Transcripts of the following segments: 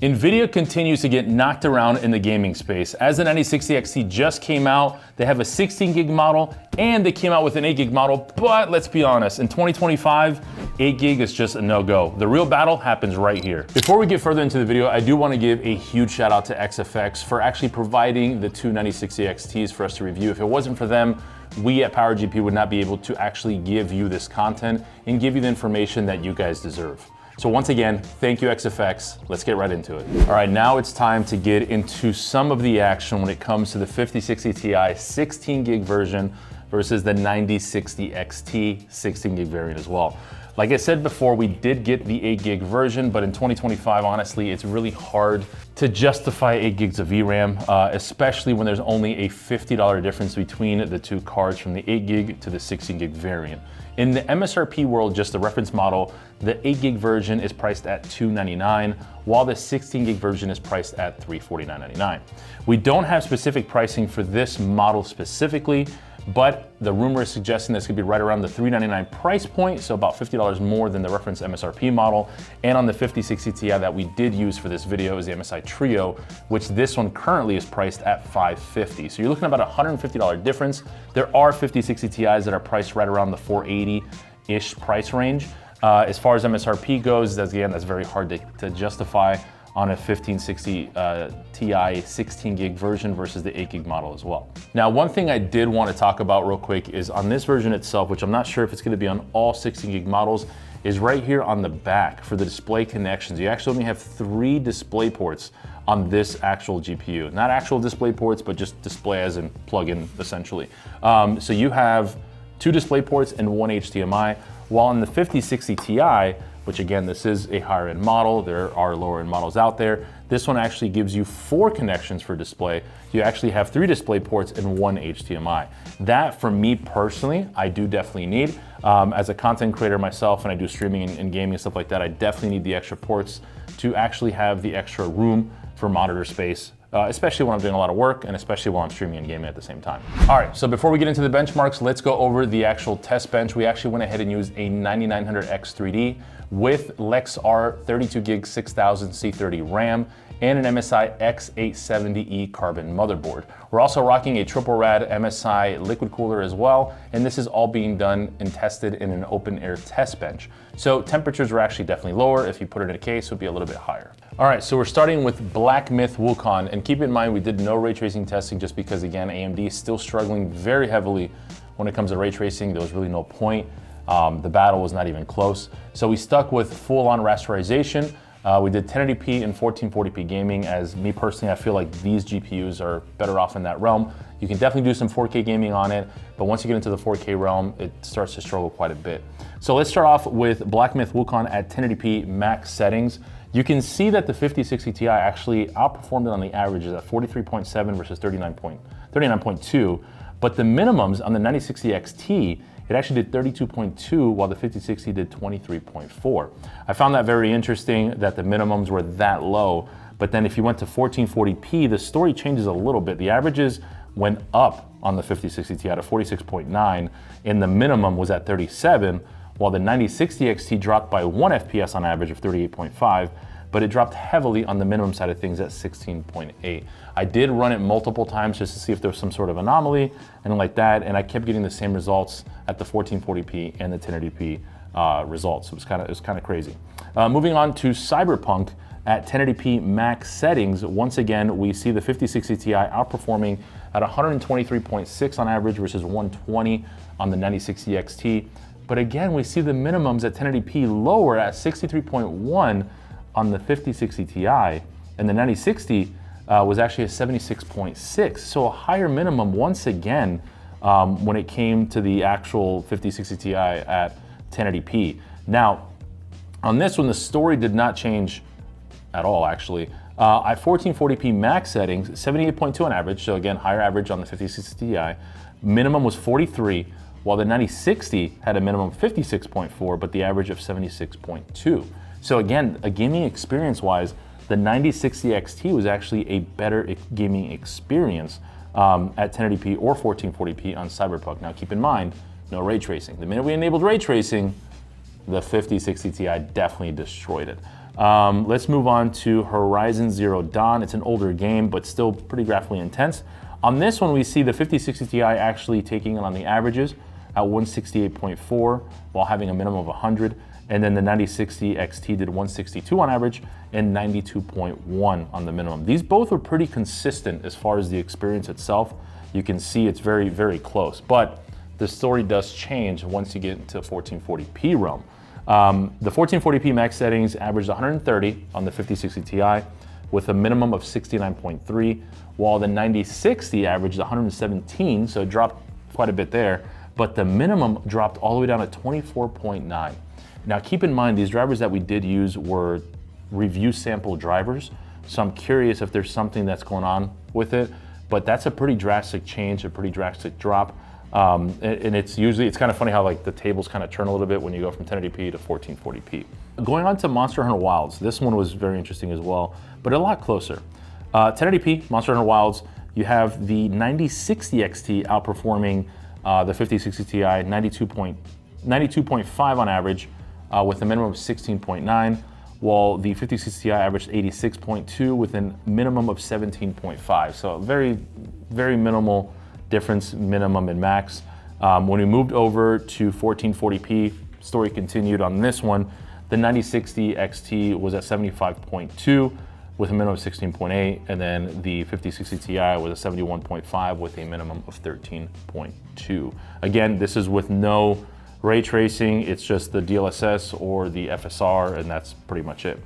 NVIDIA continues to get knocked around in the gaming space. As the 9060 XT just came out, they have a 16 gig model and they came out with an 8 gig model, but let's be honest, in 2025, 8 gig is just a no-go. The real battle happens right here. Before we get further into the video, I do want to give a huge shout out to XFX for actually providing the two 9060 XTs for us to review. If it wasn't for them, we at PowerGP would not be able to actually give you this content and give you the information that you guys deserve. So once again, thank you XFX. Let's get right into it. All right, now it's time to get into some of the action when it comes to the 5060 Ti 16 gig version versus the 9060 XT 16 gig variant as well. Like I said before, we did get the 8 gig version, but in 2025, honestly, it's really hard to justify 8 gigs of VRAM, especially when there's only a $50 difference between the two cards from the 8 gig to the 16 gig variant. In the MSRP world, just the reference model, the 8 gig version is priced at $299, while the 16 gig version is priced at $349.99. We don't have specific pricing for this model specifically, but the rumor is suggesting this could be right around the $399 price point, so about $50 more than the reference MSRP model. And on the 5060 Ti that we did use for this video is the MSI Trio, which this one currently is priced at $550. So you're looking at about a $150 difference. There are 5060 Ti's that are priced right around the $480-ish price range. As far as MSRP goes, that's very hard to justify on a 1560 Ti 16 gig version versus the 8 gig model as well. Now, one thing I did want to talk about real quick is on this version itself, which I'm not sure if it's going to be on all 16 gig models, is right here on the back for the display connections. You actually only have 3 display ports on this actual GPU. Not actual display ports, but just display as in plug-in essentially. So you have 2 display ports and 1 HDMI, while in the 5060 Ti, which again, this is a higher end model, there are lower end models out there, this one actually gives you 4 connections for display. You actually have 3 display ports and 1 HDMI. That, for me personally, I do definitely need. As a content creator myself, and I do streaming and gaming and stuff like that, I definitely need the extra ports to actually have the extra room for monitor space, especially when I'm doing a lot of work and especially while I'm streaming and gaming at the same time. All right, so before we get into the benchmarks, let's go over the actual test bench. We actually went ahead and used a 9900X3D with Lexar 32 gig 6000 C30 RAM and an MSI X870E Carbon motherboard. We're also rocking a triple rad MSI liquid cooler as well, and this is all being done and tested in an open air test bench. So temperatures are actually definitely lower. If you put it in a case, it would be a little bit higher. All right, so we're starting with Black Myth Wukong, and keep in mind we did no ray tracing testing just because, again, AMD is still struggling very heavily when it comes to ray tracing. There was really no point. The battle was not even close. So we stuck with full-on rasterization. We did 1080p and 1440p gaming. As me personally, I feel like these GPUs are better off in that realm. You can definitely do some 4K gaming on it, but once you get into the 4K realm, it starts to struggle quite a bit. So let's start off with Black Myth Wukong at 1080p max settings. You can see that the 5060 Ti actually outperformed it on the averages at 43.7 versus 39.2, but the minimums on the 9060 XT, it actually did 32.2 while the 5060 did 23.4. I found that very interesting that the minimums were that low, but then if you went to 1440p, the story changes a little bit. The averages went up on the 5060 Ti to 46.9 and the minimum was at 37, while the 9060 XT dropped by 1 FPS on average of 38.5, but it dropped heavily on the minimum side of things at 16.8. I did run it multiple times just to see if there was some sort of anomaly and like that, and I kept getting the same results at the 1440p and the 1080p results. It was kind of crazy. Moving on to Cyberpunk at 1080p max settings. Once again, we see the 5060 Ti outperforming at 123.6 on average versus 120 on the 9060 XT. But again, we see the minimums at 1080p lower at 63.1 on the 5060 Ti, and the 9060 was actually a 76.6. So a higher minimum once again when it came to the actual 5060 Ti at 1080p. Now, on this one, the story did not change at all, actually. At 1440p max settings, 78.2 on average, so again, higher average on the 5060 Ti. Minimum was 43, while the 9060 had a minimum of 56.4, but the average of 76.2. So again, a gaming experience-wise, the 9060 XT was actually a better gaming experience at 1080p or 1440p on Cyberpunk. Now keep in mind, no ray tracing. The minute we enabled ray tracing, the 5060 Ti definitely destroyed it. Let's move on to Horizon Zero Dawn. It's an older game, but still pretty graphically intense. On this one, we see the 5060 Ti actually taking it on the averages at 168.4 while having a minimum of 100. And then the 9060 XT did 162 on average and 92.1 on the minimum. These both are pretty consistent as far as the experience itself. You can see it's very, very close, but the story does change once you get into 1440p realm. The 1440p max settings averaged 130 on the 5060 Ti with a minimum of 69.3, while the 9060 averaged 117, so it dropped quite a bit there, but the minimum dropped all the way down to 24.9. Now keep in mind, these drivers that we did use were review sample drivers, so I'm curious if there's something that's going on with it, but that's a pretty drastic change, a pretty drastic drop. And it's kind of funny how like the tables kind of turn a little bit when you go from 1080p to 1440p. Going on to Monster Hunter Wilds, this one was very interesting as well, but a lot closer. 1080p, Monster Hunter Wilds, you have the 9060 XT outperforming the 5060 Ti, 92.5 on average, with a minimum of 16.9, while the 5060 Ti averaged 86.2 with a minimum of 17.5. So very, very minimal difference, minimum and max. When we moved over to 1440p, story continued on this one. The 9060 XT was at 75.2 with a minimum of 16.8, and then the 5060 Ti was at 71.5 with a minimum of 13.2. Again, this is with no ray tracing, it's just the DLSS or the FSR, and that's pretty much it.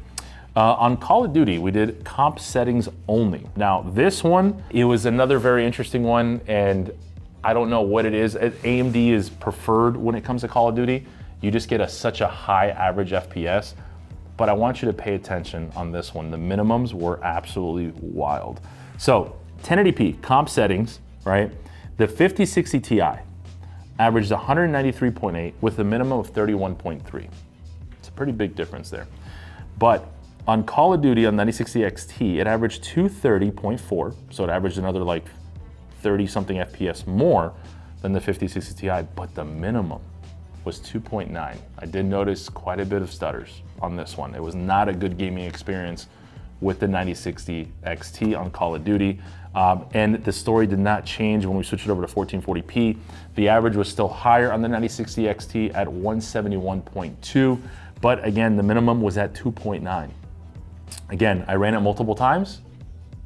On Call of Duty, we did comp settings only. Now this one, it was another very interesting one, and I don't know what it is. AMD is preferred when it comes to Call of Duty. You just get such a high average FPS, but I want you to pay attention on this one. The minimums were absolutely wild. So 1080p comp settings, right? The 5060 Ti averaged 193.8 with a minimum of 31.3. It's a pretty big difference there. But on Call of Duty on 9060 XT, it averaged 230.4, so it averaged another like 30 something FPS more than the 5060 Ti, but the minimum was 2.9. I did notice quite a bit of stutters on this one. It was not a good gaming experience with the 9060 XT on Call of Duty. And the story did not change when we switched it over to 1440p. The average was still higher on the 9060 XT at 171.2, but again, the minimum was at 2.9. Again, I ran it multiple times,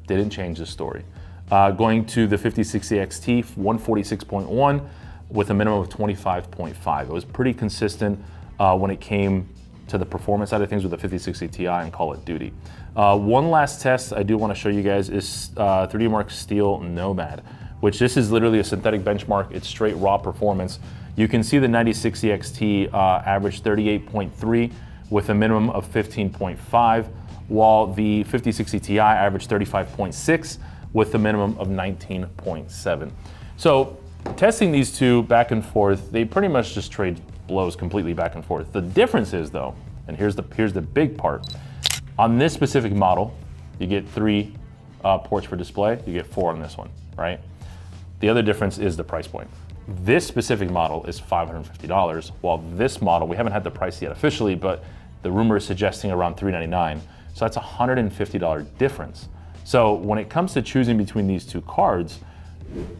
didn't change the story. Going to the 5060 XT, 146.1 with a minimum of 25.5. It was pretty consistent when it came to the performance side of things with the 5060 Ti and Call of Duty. One last test I do want to show you guys is 3D Mark Steel Nomad, which this is literally a synthetic benchmark. It's straight raw performance. You can see the 9060 XT averaged 38.3 with a minimum of 15.5, while the 5060 Ti averaged 35.6 with a minimum of 19.7. So testing these two back and forth, they pretty much just trade blows completely back and forth. The difference is though, and here's the big part, on this specific model, you get 3 ports for display, you get 4 on this one, right? The other difference is the price point. This specific model is $550, while this model, we haven't had the price yet officially, but the rumor is suggesting around $399. So that's a $150 difference. So when it comes to choosing between these two cards,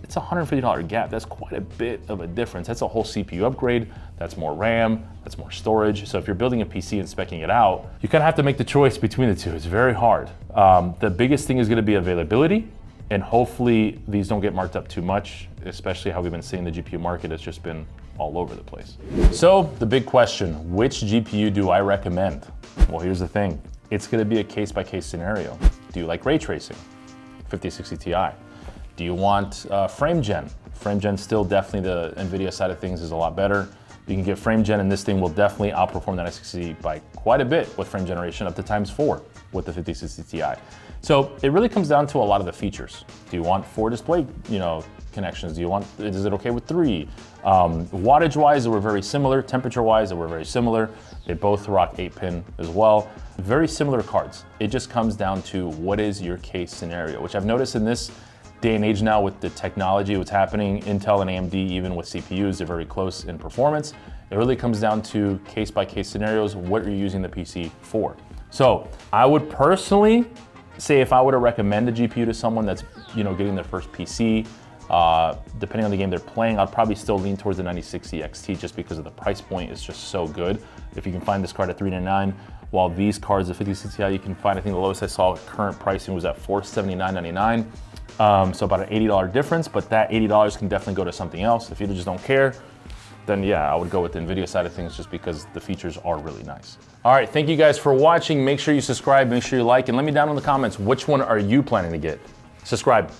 it's a $150 gap. That's quite a bit of a difference. That's a whole CPU upgrade. That's more RAM, that's more storage. So if you're building a PC and speccing it out, you kind of have to make the choice between the two. It's very hard. The biggest thing is going to be availability, and hopefully these don't get marked up too much, especially how we've been seeing the GPU market has just been all over the place. So the big question, which GPU do I recommend? Well, here's the thing. It's going to be a case-by-case scenario. Do you like ray tracing? 5060 Ti. Do you want frame gen? Frame gen still definitely the NVIDIA side of things is a lot better. You can get frame gen, and this thing will definitely outperform the 960 by quite a bit with frame generation, up to × 4 with the 5060 Ti. So it really comes down to a lot of the features. Do you want 4 display, connections? Is it okay with 3? Wattage-wise, they were very similar. Temperature-wise, they were very similar. They both rock 8-pin as well. Very similar cards. It just comes down to what is your case scenario, which I've noticed in this day and age now with the technology, what's happening, Intel and AMD, even with CPUs, they're very close in performance. It really comes down to case-by-case scenarios, what you're using the PC for. So I would personally say if I were to recommend a GPU to someone that's getting their first PC, depending on the game they're playing, I'd probably still lean towards the 9060 XT just because of the price point is just so good. If you can find this card at $399, while these cards, the 5060 Ti, you can find, I think the lowest I saw current pricing was at $479.99. So about an $80 difference, but that $80 can definitely go to something else. If you just don't care, then yeah, I would go with the NVIDIA side of things just because the features are really nice. All right, thank you guys for watching. Make sure you subscribe, make sure you like, and let me down in the comments, which one are you planning to get? Subscribe.